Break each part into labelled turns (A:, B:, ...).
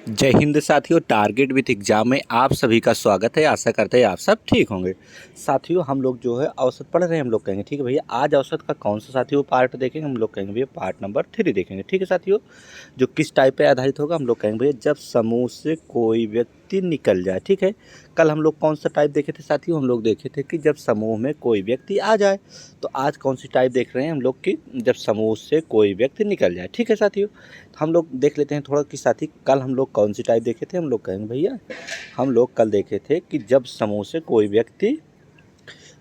A: जय हिंद साथियों। Target with exam में आप सभी का स्वागत है। आशा करते हैं आप सब ठीक होंगे। साथियों हम लोग जो है औसत पढ़ रहे हैं, हम लोग कहेंगे ठीक है भैया। आज औसत का कौन सा साथियों पार्ट देखेंगे, हम लोग कहेंगे भैया पार्ट नंबर 3 देखेंगे। ठीक है साथियों, जो किस टाइप पे आधारित होगा, हम लोग कहेंगे भैया जब समूह से कोई व्यक्ति निकल जाए। ठीक है, कल हम लोग कौन सा टाइप देखे थे साथियों, हम लोग देखे थे कि जब समूह में कोई व्यक्ति आ जाए। तो आज कौन सी टाइप देख रहे हैं हम लोग कि जब समूह से कोई व्यक्ति निकल जाए। ठीक है साथियों, हम लोग देख लेते हैं थोड़ा कि साथी कल हम लोग कौन सी टाइप देखे थे। हम लोग कहेंगे भैया हम लोग कल देखे थे कि जब समूह से कोई व्यक्ति,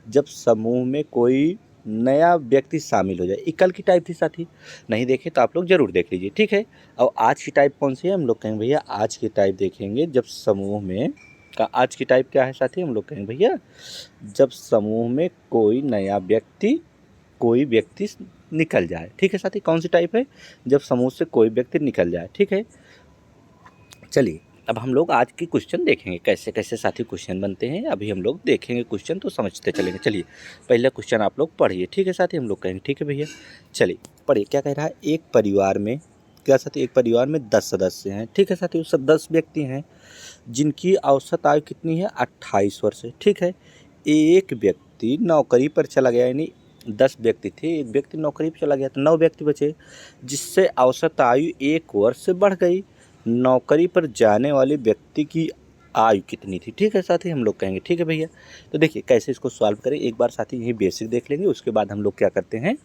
A: जब समूह में कोई नया व्यक्ति शामिल हो जाए। ये कल की टाइप थी साथी, नहीं देखे तो आप लोग जरूर देख लीजिए। ठीक है, और आज की टाइप कौन सी है, हम लोग कहेंगे भैया आज की टाइप देखेंगे जब समूह में का आज की टाइप क्या है साथी, हम लोग कहेंगे भैया जब समूह में कोई व्यक्ति निकल जाए। ठीक है साथी, कौन सी टाइप है, जब समूह से कोई व्यक्ति निकल जाए। ठीक है, चलिए अब हम लोग आज की क्वेश्चन देखेंगे कैसे कैसे साथी क्वेश्चन बनते हैं। अभी हम लोग देखेंगे क्वेश्चन तो समझते चलेंगे। चलिए पहला क्वेश्चन आप लोग पढ़िए। ठीक है साथी, हम लोग कहेंगे ठीक है भैया। चलिए पढ़िए, क्या कह रहा है, एक परिवार में क्या साथी, एक परिवार में 10 सदस्य हैं। ठीक है साथी, सब 10 व्यक्ति हैं जिनकी औसत आयु कितनी है, 28 वर्ष है। ठीक है, एक व्यक्ति नौकरी पर चला गया, यानी 10 व्यक्ति थे, एक व्यक्ति नौकरी पर चला गया तो 9 व्यक्ति बचे, जिससे औसत आयु 1 वर्ष से बढ़ गई। नौकरी पर जाने वाले व्यक्ति की आयु कितनी थी। ठीक है साथी, हम लोग कहेंगे ठीक है भैया। तो देखिए कैसे इसको सॉल्व करें, एक बार साथी यही बेसिक देख लेंगे, उसके बाद हम लोग क्या करते हैं,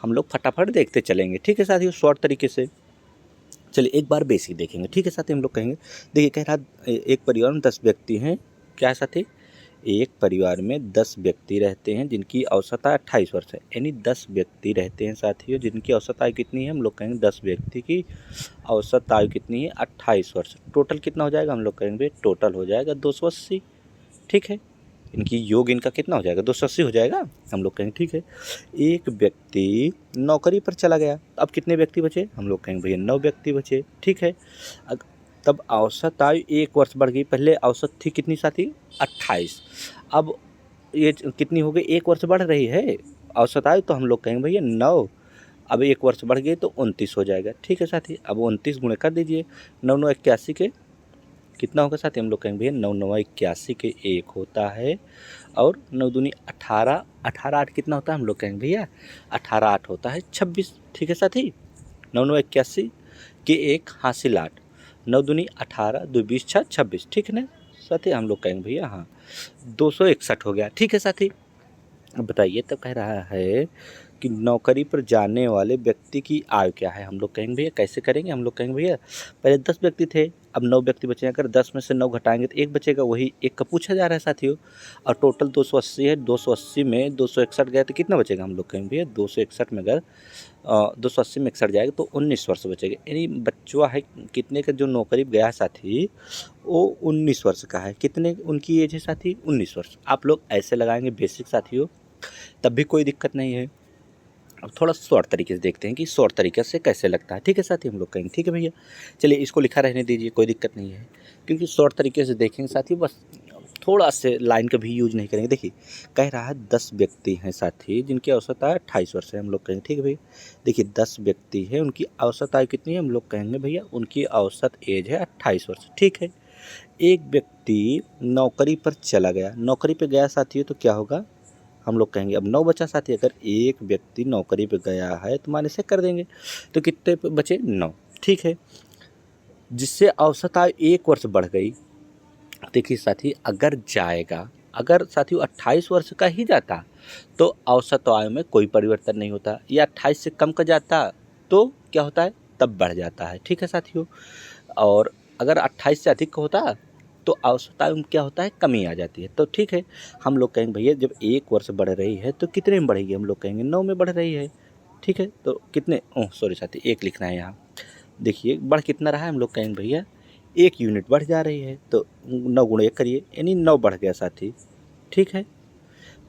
A: हम लोग फटाफट देखते चलेंगे। ठीक है साथी, शॉर्ट तरीके से। चलिए एक बार बेसिक देखेंगे। ठीक है साथी, हम लोग कहेंगे देखिए कह रहा एक परिवार में 10 व्यक्ति हैं। क्या है साथी, एक परिवार में 10 व्यक्ति रहते हैं जिनकी औसत आयु 28 वर्ष है, यानी 10 व्यक्ति रहते हैं साथियों जिनकी औसत आयु कितनी है, हम लोग कहेंगे 10 व्यक्ति की औसत आयु कितनी है, 28 वर्ष। टोटल कितना हो जाएगा, हम लोग कहेंगे टोटल हो जाएगा 280। ठीक है, इनकी योग इनका कितना हो जाएगा, 280 हो जाएगा। हम लोग कहेंगे ठीक है, एक व्यक्ति नौकरी पर चला गया, अब कितने व्यक्ति बचे, हम लोग कहेंगे भैया 9 व्यक्ति बचे। ठीक है, तब औसत आयु 1 वर्ष बढ़ गई। पहले औसत थी कितनी साथी, 28, अब ये कितनी हो गई, 1 वर्ष बढ़ रही है औसत आयु, तो हम लोग कहेंगे भैया 9, अब 1 वर्ष बढ़ गई तो 29 हो जाएगा। ठीक है साथी, अब 29 गुणे कर दीजिए, 9 9 81 के कितना होगा साथी, हम लोग कहेंगे भैया 9 9 81 के 1 होता है, और 9 दूनी 18, 18 8 कितना होता है, हम लोग कहेंगे भैया 18 8 होता है 26। ठीक है साथी, 9 9 81 के 1 हासिल 8, 9 दूनी 18, 2 20 6 26। ठीक है ना साथी, हम लोग कहेंगे भैया हाँ 261 हो गया। ठीक है साथी, अब बताइए तब कह रहा है कि नौकरी पर जाने वाले व्यक्ति की आयु क्या है। हम लोग कहेंगे भैया कैसे करेंगे, हम लोग कहेंगे भैया पहले 10 व्यक्ति थे, अब 9 व्यक्ति बचे, अगर 10 में से 9 घटाएंगे तो 1 बचेगा, वही 1 का पूछा जा रहा है साथियों। और टोटल 280 है, 280 में 261 गया तो कितना बचेगा, हम लोग कहेंगे भैया 261 में अगर 280 में 61 जाएगा तो 19 वर्ष बचेगा। यानी बच्चा है कितने का जो नौकरी गया साथी, वो 19 वर्ष का है। कितने उनकी एज है साथी, 19 वर्ष। आप लोग ऐसे लगाएंगे बेसिक साथियों, तब भी कोई दिक्कत नहीं है। अब थोड़ा शॉर्ट तरीके से देखते हैं कि शॉर्ट तरीके से कैसे लगता है। ठीक है साथी, हम लोग कहेंगे ठीक है भैया। चलिए इसको लिखा रहने दीजिए, कोई दिक्कत नहीं है, क्योंकि शॉर्ट तरीके से देखेंगे साथी, बस थोड़ा से लाइन का भी यूज नहीं करेंगे। देखिए कह रहा है 10 व्यक्ति हैं साथी जिनकी औसत आयु 28 वर्ष है, हम लोग कहेंगे ठीक है भैया। देखिए 10 व्यक्ति है, उनकी औसत आयु कितनी है, हम लोग कहेंगे भैया उनकी औसत एज है 28 वर्ष। ठीक है, एक व्यक्ति नौकरी पर चला गया, नौकरी पर गया साथी तो क्या होगा, हम लोग कहेंगे अब 9 बचा साथी, अगर एक व्यक्ति नौकरी पे गया है तो मान से कर देंगे तो कितने बचे, 9। ठीक है, जिससे औसत आयु 1 वर्ष बढ़ गई। देखिए साथी अगर जाएगा, अगर साथियों 28 वर्ष का ही जाता तो औसत आयु में कोई परिवर्तन नहीं होता, या 28 से कम का जाता तो क्या होता है, तब बढ़ जाता है। ठीक है साथियों, और अगर 28 से अधिक का होता तो औसत आयु में क्या होता है, कमी आ जाती है। तो ठीक है, हम लोग कहेंगे भैया जब 1 वर्ष बढ़ रही है तो कितने में बढ़ेगी, हम लोग कहेंगे 9 में बढ़ रही है। ठीक है, तो कितने, सॉरी साथी 1 लिखना है यहाँ। देखिए बढ़ कितना रहा है, हम लोग कहेंगे भैया 1 यूनिट बढ़ जा रही है, तो 9 गुणे 1 करिए, यानी 9 बढ़ गया साथी। ठीक है,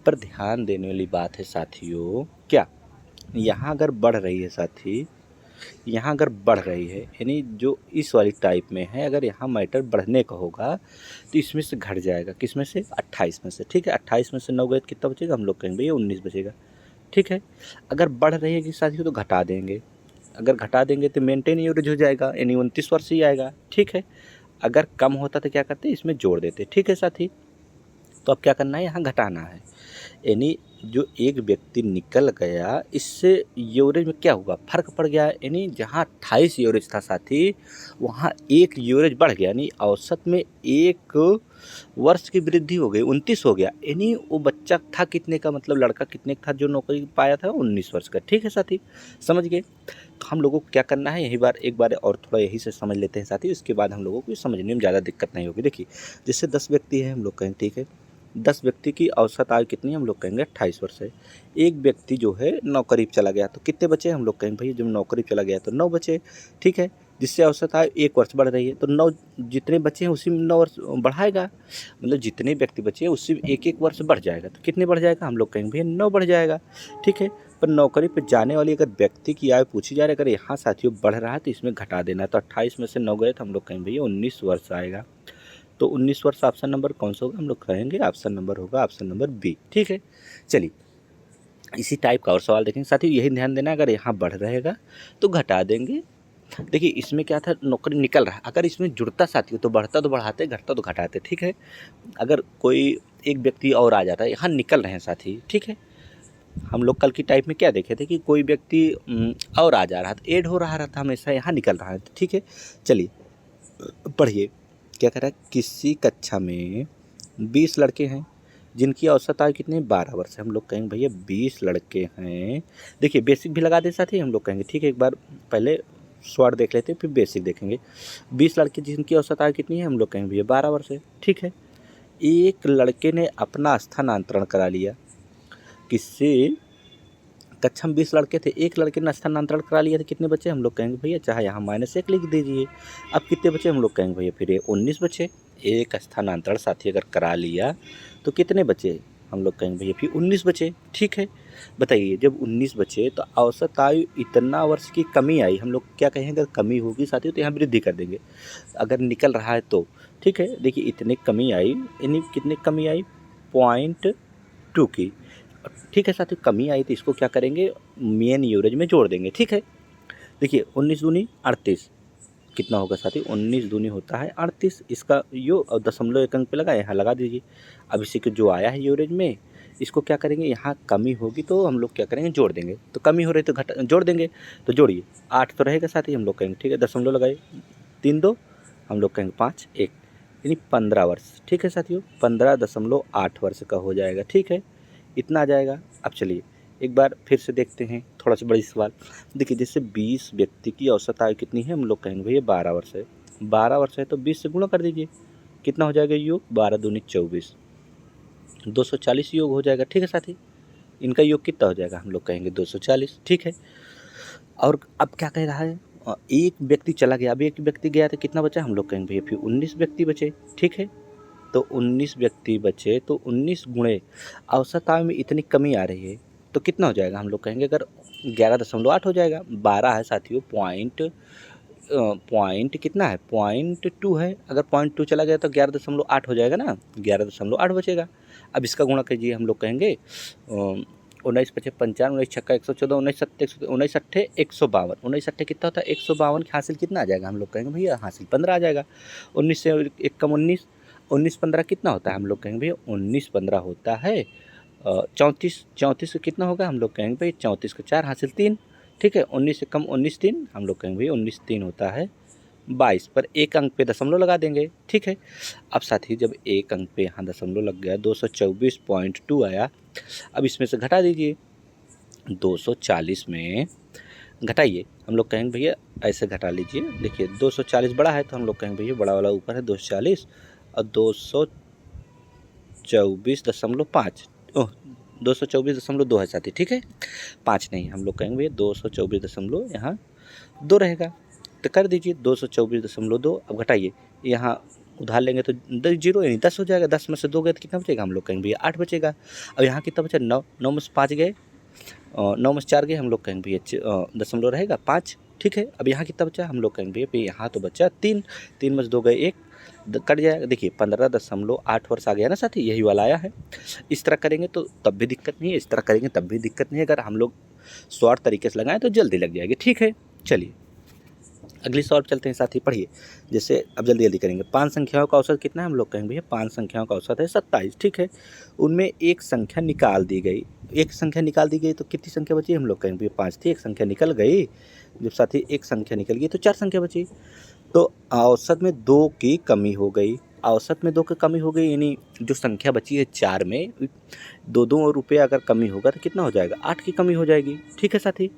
A: पर ध्यान देने वाली बात है साथियों, क्या यहाँ अगर बढ़ रही है साथी, यहाँ अगर बढ़ रही है यानी जो इस वाली टाइप में है, अगर यहाँ मैटर बढ़ने का होगा तो इसमें से घट जाएगा, किस में से, 28 में से। ठीक है, 28 में से 9 गए कितना बचेगा, हम लोग कहेंगे भैया 19 बचेगा। ठीक है, अगर बढ़ रही है कि साथियों तो घटा देंगे, अगर घटा देंगे तो मेंटेन एवरेज हो जाएगा, यानी 29 वर्ष ही आएगा। ठीक है, अगर कम होता तो क्या करते, इसमें जोड़ देते। ठीक है साथी, तो अब क्या करना है, यहाँ घटाना है। यानी जो एक व्यक्ति निकल गया, इससे एवरेज में क्या हुआ, फर्क पड़ गया। यानी जहाँ 28 एवरेज था साथी, वहाँ 1 एवरेज बढ़ गया, यानी औसत में 1 वर्ष की वृद्धि हो गई, 29 हो गया। यानी वो बच्चा था कितने का, मतलब लड़का कितने का था जो नौकरी पाया था, 19 वर्ष का। ठीक है साथी, समझ गए। तो हम लोगों को क्या करना है, यही बार एक बार और थोड़ा यही से समझ लेते हैं साथी, उसके बाद हम लोगों को समझने में ज़्यादा दिक्कत नहीं होगी। देखिए, जैसे 10 व्यक्ति हैं, हम लोग कहें ठीक है, 10 व्यक्ति की औसत आयु कितनी है, हम लोग कहेंगे 28 वर्ष है। एक व्यक्ति जो है नौकरी पर चला गया, तो कितने बचे, हम लोग कहेंगे भाई जब नौकरी पर चला गया तो 9 बचे। ठीक है, जिससे औसत आयु 1 वर्ष बढ़ रही है, तो 9 जितने बचे हैं उसी में 9 वर्ष बढ़ाएगा, मतलब जितने व्यक्ति बचे हैं उससे 1-1 वर्ष बढ़ जाएगा। तो कितने बढ़ जाएगा, हम लोग कहेंगे भैया 9 बढ़ जाएगा। ठीक है, पर नौकरी पर जाने वाली अगर व्यक्ति की आयु पूछी जा रही है, अगर यहाँ साथियों बढ़ रहा है तो इसमें घटा देना है। तो 28 में से 9 गए तो हम लोग कहेंगे भैया 19 वर्ष आएगा। तो 19 वर्ष ऑप्शन नंबर कौन सा होगा, हम लोग कहेंगे ऑप्शन नंबर होगा ऑप्शन नंबर बी। ठीक है, चलिए इसी टाइप का और सवाल देखेंगे साथियों। यही ध्यान देना, अगर यहाँ बढ़ रहेगा तो घटा देंगे। देखिए इसमें क्या था, नौकरी निकल रहा है, अगर इसमें जुड़ता साथियों तो बढ़ता तो बढ़ाते, घटता तो घटाते। ठीक है, अगर कोई एक व्यक्ति और आ जाता है, यहाँ निकल रहे हैं साथी। ठीक है, हम लोग कल की टाइप में क्या देखे थे कि कोई व्यक्ति और आ जा रहा था, ऐड हो रहा था हमेशा, यहाँ निकल रहा है। ठीक है, चलिए पढ़िए क्या कह रहा है, किसी कक्षा में 20 लड़के हैं जिनकी औसत आयु कितनी है, 12 वर्ष है। हम लोग कहेंगे भैया 20 लड़के हैं। देखिए बेसिक भी लगा दे साथी, हम लोग कहेंगे ठीक है, एक बार पहले शॉर्ट देख लेते हैं फिर बेसिक देखेंगे। 20 लड़के जिनकी औसत आयु कितनी है, हम लोग कहेंगे भैया 12 वर्ष है। ठीक है, एक लड़के ने अपना स्थानांतरण करा लिया, किससे, कक्षा में 20 लड़के थे, एक लड़के ने स्थानांतरण करा लिया, तो कितने बचे, हम लोग कहेंगे भैया चाहे यहाँ -1 लिख दीजिए। अब कितने बचे, हम लोग कहेंगे भैया फिर 19 बचे। एक स्थानांतरण साथी अगर करा लिया तो कितने बचे, हम लोग कहेंगे भैया फिर 19 बचे। ठीक है, बताइए जब 19 बचे तो औसत आयु इतना वर्ष की कमी आई, हम लोग क्या कहेंगे, अगर कमी होगी साथियों तो यहाँ वृद्धि कर देंगे, अगर निकल रहा है तो। ठीक है, देखिए इतने कमी आई, यानी कितने कमी आई, 0.2 की। ठीक है साथियों, कमी आई तो इसको क्या करेंगे, मेन एवरेज में जोड़ देंगे। ठीक है, देखिए 19 दूनी 38 कितना होगा साथी, 19 दूनी होता है 38, इसका यो और दशमलव एक अंक पे लगा, यहाँ लगा दीजिए। अब इसी के जो आया है एवरेज में, इसको क्या करेंगे, यहाँ कमी होगी तो हम लोग क्या करेंगे, जोड़ देंगे। तो कमी हो रही तो घटा जोड़ देंगे, तो जोड़िए 8 तो रहेगा साथी, हम लोग कहेंगे ठीक है, दशमलव लगाइए, 3 2, हम लोग कहेंगे 5 1, यानी 15 वर्ष। ठीक है साथियों, 15.8 वर्ष का हो जाएगा। ठीक है, इतना आ जाएगा। अब चलिए एक बार फिर से देखते हैं थोड़ा सा बड़ी सवाल। देखिए जैसे 20 व्यक्ति की औसत आयु कितनी है, हम लोग कहेंगे भैया 12 वर्ष है। 12 वर्ष है तो 20 से गुणा कर दीजिए, कितना हो जाएगा योग, 12 दूनी 24, 240 योग हो जाएगा। ठीक है साथी, इनका योग कितना हो जाएगा, हम लोग कहेंगे 240। ठीक है, और अब क्या कह रहा है, एक व्यक्ति चला गया, अब एक व्यक्ति गया तो कितना बचा, हम लोग कहेंगे भैया फिर 19 व्यक्ति बचे। ठीक है, तो 19 व्यक्ति बचे तो 19 गुणे औसत आयु में इतनी कमी आ रही है तो कितना हो जाएगा, हम लोग कहेंगे अगर 11.8 हो जाएगा। 12 है साथियों, पॉइंट कितना है, 0.2 है, अगर 0.2 चला गया तो 11.8 हो जाएगा ना, 11.8 बचेगा। अब इसका गुणा कीजिए, हम लोग कहेंगे 19 पचे 55, 19 छक्का 114, 19 सत्ते 19 अट्ठे 152, 19 अट्ठे कितना होता है 152, की हासिल कितना आ जाएगा, हम लोग कहेंगे भैया हासिल 15 आ जाएगा। 19 से 1 कम 19, 19 15 कितना होता है, हम लोग कहेंगे भैया 19 15 होता है 34, 34 से कितना होगा, हम लोग कहेंगे भाई 34 का 4 हासिल 3। ठीक है, 19 से कम 19 3, हम लोग कहेंगे भैया 19 3 होता है 22, पर एक अंक पे दशमलव लगा देंगे। ठीक है, अब साथी जब एक अंक पे यहाँ दशमलव लग गया 224.2 आया, अब इसमें से घटा दीजिए, 240 में घटाइए, हम लोग कहेंगे भैया ऐसे घटा लीजिए। देखिए 240 बड़ा है तो हम लोग कहेंगे भैया बड़ा वाला ऊपर है 240 और 224.5, 224.2 है साथी। ठीक है, 5 नहीं, हम लोग कहेंगे भैया 224 यहाँ 2 रहेगा, तो कर दीजिए 224.2। अब घटाइए, यहाँ उधार लेंगे तो 0 यानी 10 हो जाएगा, 10 में से 2 गए तो कितना बचेगा, हम लोग कहेंगे भैया 8 बचेगा। अब यहाँ कितना बचा, 9, 9 में से 5 गए, 9 में से 4 गए, हम लोग कहेंगे भैया दशमलव रहेगा 5। ठीक है, अब यहाँ कितना बचा, हम लोग कहेंगे भैया यहाँ तो बचा 3, 3 में से 2 गए 1, कट जाएगा। देखिए 15.8 वर्ष आ गया ना साथी, यही वाला आया है। इस तरह करेंगे तो तब भी दिक्कत नहीं है, इस तरह करेंगे तब भी दिक्कत नहीं है, अगर हम लोग शॉर्ट तरीके से लगाएं तो जल्दी लग जाएगी। ठीक है, चलिए अगली सॉल्व चलते हैं साथी, पढ़िए। जैसे अब जल्दी जल्दी करेंगे। 5 संख्याओं का औसत कितना है, हम लोग कहेंगे भैया 5 संख्याओं का औसत है 27, ठीक है। उनमें एक संख्या निकाल दी गई, एक संख्या निकाल दी गई तो कितनी संख्या बची, हम लोग कहेंगे भैया 5 थी, एक संख्या निकल गई। जब साथी एक संख्या निकल गई तो 4 संख्या बची, तो औसत में 2 की कमी हो गई। औसत में 2 की कमी हो गई, यानी जो संख्या बची है 4 में 2 रुपये अगर कमी होगा तो कितना हो जाएगा, 8 की कमी हो जाएगी, ठीक है साथी।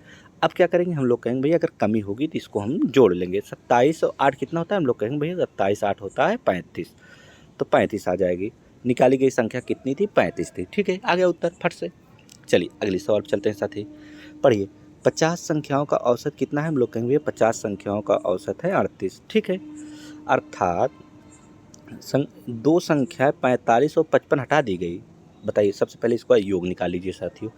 A: अब क्या करेंगे, हम लोग कहेंगे भैया अगर कमी होगी तो इसको हम जोड़ लेंगे। 27 और 8 कितना होता है, हम लोग कहेंगे भैया 27 8 होता है 35, तो 35 आ जाएगी। निकाली गई संख्या कितनी थी, 35 थी, ठीक है। आ गया उत्तर फट से। चलिए अगली सवाल चलते हैं साथी, पढ़िए। 50 संख्याओं का औसत कितना है, हम लोग कहेंगे 50 संख्याओं का औसत है 38, ठीक है। अर्थात 2 संख्या 45 और 55 हटा दी गई। बताइए, सबसे पहले इसका योग निकाल लीजिए साथियों।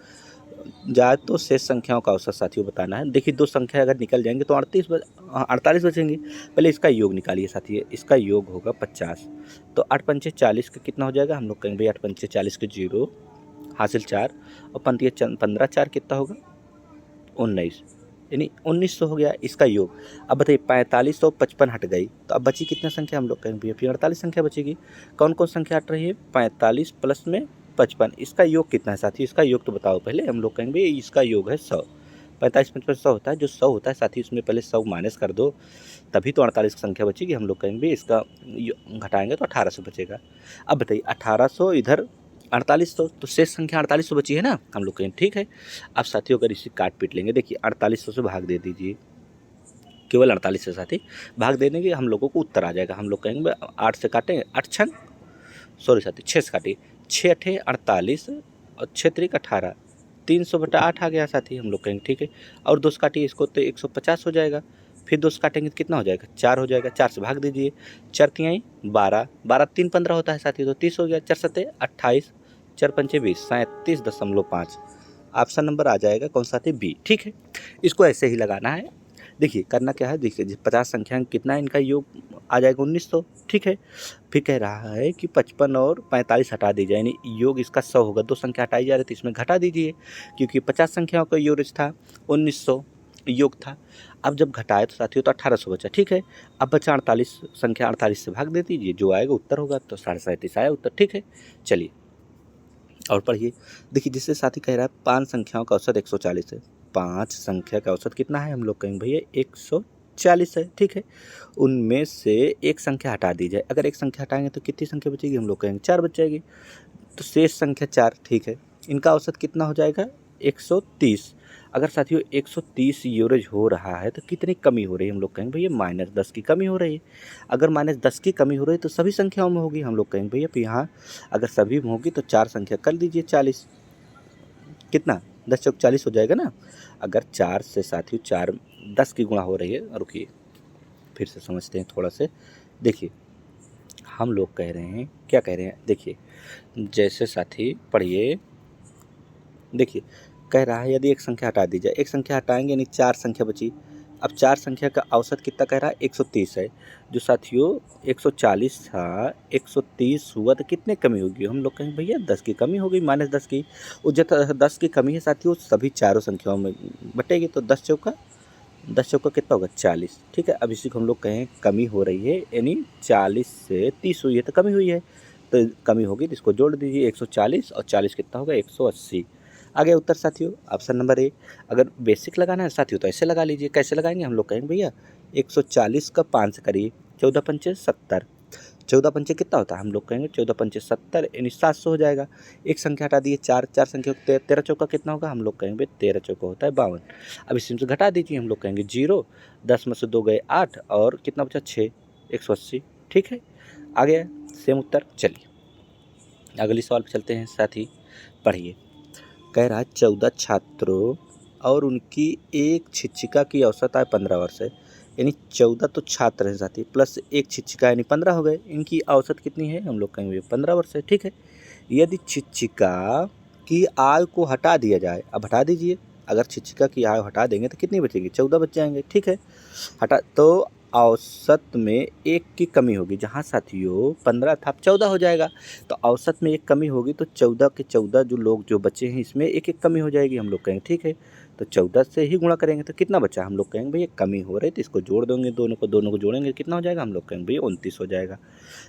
A: या तो शेष संख्याओं का औसत साथियों बताना है। देखिए 2 संख्या अगर निकल जाएंगे तो 48 बचेंगे। पहले इसका योग निकालिए साथियों, इसका योग होगा 50, तो 8 पंचे 40 का कितना हो जाएगा, हम लोग कहेंगे भाई 8 पंचे 40 के 0 हासिल 4 और 15 4 कितना होगा 19, यानी 1900 हो गया इसका योग। अब बताइए 45 और 55 हट गई तो अब बची कितना संख्या, हम लोग कहेंगे फिर 48 संख्या बचेगी। कौन कौन संख्या हट रही है, 45 प्लस में 55, इसका योग कितना है साथी, इसका योग तो बताओ पहले। हम लोग कहेंगे इसका योग है 100। 45 55 100 होता है, जो 100 होता है साथी उसमें पहले 100 माइनस कर दो, तभी तो 48 की संख्या बचेगी। हम लोग कहेंगे इसका घटाएंगे तो 1800 बचेगा। अब बताइए 1800 इधर 4800, तो शेष संख्या 4800 बची है ना, हम लोग कहें ठीक है। अब साथियों अगर इसे काट पीट लेंगे, देखिए 4800 से भाग दे दीजिए, केवल 48 से साथी भाग देने के हम लोगों को उत्तर आ जाएगा। हम लोग कहेंगे 8 से काटें, 8 छंग सॉरी साथी 6 से काटिए, 6 अठे 48 और 6 त्रिक 18, 300/8 आ गया साथी, हम लोग कहेंगे ठीक है। और 2 से काटिए इसको तो 150 हो जाएगा, फिर 2 से काटेंगे तो कितना हो जाएगा, 4 हो जाएगा, 4 से भाग दीजिए, 4 तिहाई 12, 12 3 15 होता है साथी, तो 30 हो गया, 4 सत्ते 28, 4 पंचे 20, 37.5। ऑप्शन नंबर आ जाएगा कौन सा थे, बी, ठीक है। इसको ऐसे ही लगाना है। देखिए करना क्या है, देखिए 50 संख्या कितना है, इनका योग आ जाएगा 1900, ठीक है। फिर कह रहा है कि 55 और 45 हटा दीजिए, यानी योग इसका 100 होगा। 2 संख्या हटाई जा रही थी, इसमें घटा दीजिए, क्योंकि 50 संख्याओं का योग था 1900 योग था। अब जब घटाए तो साथियों तो 1800 बचा, ठीक है। अब बचा 48, संख्या 48 से भाग दे दीजिए, जो आएगा उत्तर होगा, तो 37.5 आया उत्तर, ठीक है। चलिए और पढ़िए। देखिए जिससे साथी कह रहा है 5 संख्याओं का औसत 140 है। 5 संख्या का औसत कितना है, हम लोग कहेंगे भैया 140 है, ठीक है। उनमें से एक संख्या हटा दी जाए, अगर एक संख्या हटाएंगे तो कितनी संख्या बचेगी, हम लोग कहेंगे 4 बच जाएगी, तो शेष संख्या 4, ठीक है। इनका औसत कितना हो जाएगा 130। अगर साथियों 130 यूरेज हो रहा है तो कितनी कमी हो रही है, हम लोग कहेंगे भैया -10 की कमी हो रही है। अगर -10 की कमी हो रही है तो सभी संख्याओं में होगी, हम लोग कहेंगे भैया यहाँ अगर सभी में होगी तो 4 संख्या कर दीजिए 40, कितना 10 चौक 40 हो जाएगा ना। अगर 4 से साथियों 4 10 की गुणा हो रही है, रुकिए फिर से समझते हैं थोड़ा से। देखिए हम लोग कह रहे हैं, क्या कह रहे हैं, देखिए जैसे साथी पढ़िए, देखिए कह रहा है यदि एक संख्या हटा दी जाए, एक संख्या हटाएंगे यानी 4 संख्या बची। अब 4 संख्या का औसत कितना कह रहा है 130 है, जो साथियों 140 था 130 हुआ तो कितने कमी होगी, हम लोग कहेंगे भैया 10 की कमी हो गई, -10 की। वो जब 10 की कमी है साथियों सभी चारों संख्याओं में बटेगी, तो 10 चौका कितना होगा 40, ठीक है। अब इसी को हम लोग कहें कमी हो रही है, यानी 40 से 30 हुई है तो कमी हुई है, तो कमी होगी तो इसको जोड़ दीजिए 140 और 40 कितना होगा 180। आ गया उत्तर साथियों, ऑप्शन नंबर ए। अगर बेसिक लगाना है साथियों तो ऐसे लगा लीजिए, कैसे लगाएंगे, हम लोग कहेंगे भैया 140 का 5 से करिए, 14 पंचे 70, 14 पंचे कितना होता है, हम लोग कहेंगे 14 पंचे 70 यानी 700 हो जाएगा। एक संख्या हटा दिए 4 संख्या 13 चौका कितना होगा, हम लोग कहेंगे 13 चौका होता है 52। अब इसमें से घटा दीजिए, हम लोग कहेंगे 0, 10 में से 2 गए 8 और कितना बचा 6, 180, ठीक है। आ गया सेम उत्तर। चलिए अगली सवाल पे चलते हैं साथी, पढ़िए। कह रहा है 14 छात्रों और उनकी एक शिक्षिका की औसत आय 15 वर्ष है, यानी 14 तो छात्र हैं साथी प्लस एक शिक्षिका यानी 15 हो गए। इनकी औसत कितनी है, हम लोग कहेंगे 15 वर्ष है, ठीक है। यदि शिक्षिका की आय को हटा दिया जाए, अब हटा दीजिए, अगर शिक्षिका की आय हटा देंगे तो कितनी बचेगी 14 बच जाएंगे, ठीक है। हटा तो औसत में एक की कमी होगी, जहाँ साथियों 15 था 14 हो जाएगा, तो औसत में एक कमी होगी तो 14 के 14 जो लोग जो बचे हैं इसमें एक एक कमी हो जाएगी, हम लोग कहेंगे ठीक है। तो 14 से ही गुणा करेंगे तो कितना बचा, हम लोग कहेंगे भैया कमी हो रही तो इसको जोड़ देंगे, दोनों को जोड़ेंगे कितना हो जाएगा, हम लोग कहेंगे भैया 29 हो जाएगा।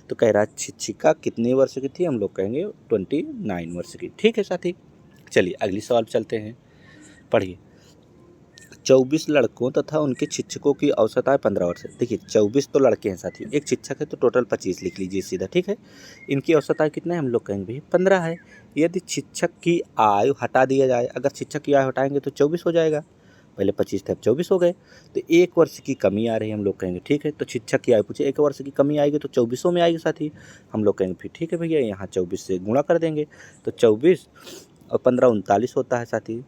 A: तो कह रहा शिक्षिका कितने वर्ष की थी, हम लोग कहेंगे 29 वर्ष की। ठीक है साथी, चलिए अगली सवाल चलते हैं, पढ़िए। 24 लड़कों तथा उनके शिक्षकों की औसत आयु 15 वर्ष है। देखिए 24 तो लड़के हैं साथियों, एक शिक्षक है तो टोटल 25 लिख लीजिए सीधा। ठीक है, इनकी औसत आयु कितना है, हम लोग कहेंगे भैया 15 है। यदि शिक्षक की आयु हटा दिया जाए, अगर शिक्षक की आयु हटाएंगे तो 24 हो जाएगा, पहले 25 थे अब 24 हो गए, तो 1 वर्ष की कमी आ रही है, हम लोग कहेंगे ठीक है। तो शिक्षक की आयु पूछे 1 वर्ष की कमी आएगी तो 24 में आएगी साथी, हम लोग कहेंगे फिर ठीक है भैया यहाँ 24 से गुणा कर देंगे, तो 24 और 15 39 होता है साथी,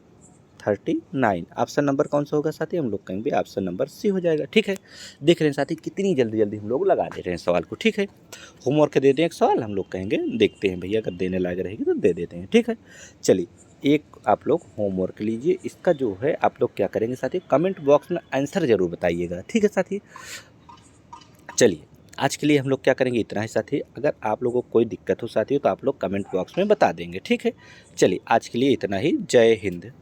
A: 39। ऑप्शन नंबर कौन सा होगा साथी, हम लोग कहेंगे ऑप्शन नंबर सी हो जाएगा। ठीक है, देख रहे हैं साथी कितनी जल्दी जल्दी हम लोग लगा दे रहे हैं सवाल को। ठीक है, होमवर्क दे दें एक सवाल, हम लोग कहेंगे देखते हैं भैया, अगर देने लायक रहेगी तो दे देते हैं। ठीक है, चलिए एक आप लोग होमवर्क लीजिए, इसका जो है आप लोग क्या करेंगे साथी, कमेंट बॉक्स में आंसर जरूर बताइएगा। ठीक है साथी, चलिए आज के लिए हम लोग क्या करेंगे, इतना ही साथी। अगर आप लोगों को कोई दिक्कत हो साथी तो आप लोग कमेंट बॉक्स में बता देंगे। ठीक है, चलिए आज के लिए इतना ही। जय हिंद।